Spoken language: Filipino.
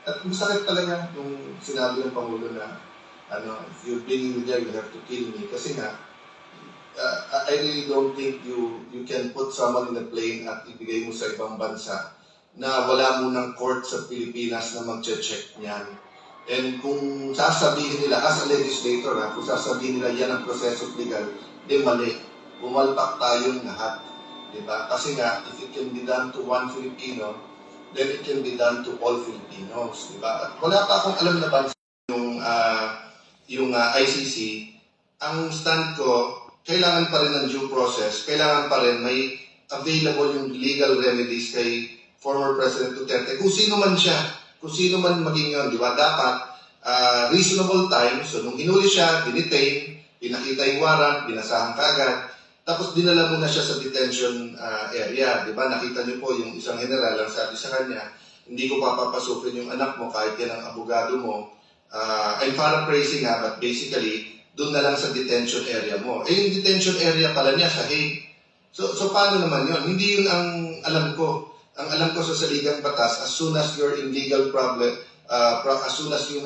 At masakit talaga nung sinabi ng Pangulo na if you're bringing me there, you have to kill me. Kasi nga, I really don't think you can put someone in a plane at ibigay mo sa ibang bansa na wala munang court sa Pilipinas na mag-check niyan. And kung sasabihin nila, as a legislator, kung sasabihin nila yan ang proseso legal, di mali. Bumalpak tayong lahat. Diba? Kasi nga, if it can be done to one Filipino, then it can be done to all Filipinos. Diba? At wala pa akong alam na bansa yung ICC. Ang stand ko, kailangan pa rin ng due process, kailangan pa rin may available yung legal remedies kay former President Duterte. Kung sino man siya, kung sino man maging yun, di ba? Dapat reasonable time. So, nung hinuli siya, dinitain, pinakita yung warrant, binasahan kagad, tapos dinala mo na siya sa detention area. Di ba? Nakita niyo po yung isang general ang sabi sa kanya, hindi ko papapasukin yung anak mo kahit yan ang abogado mo. I'm paraphrasing but basically, doon na lang sa detention area mo. Yung detention area pala niya sa Hague. So paano naman yun? Hindi yun ang alam ko. Ang alam ko sa saligang batas, as soon as you're in legal problem, as soon as yung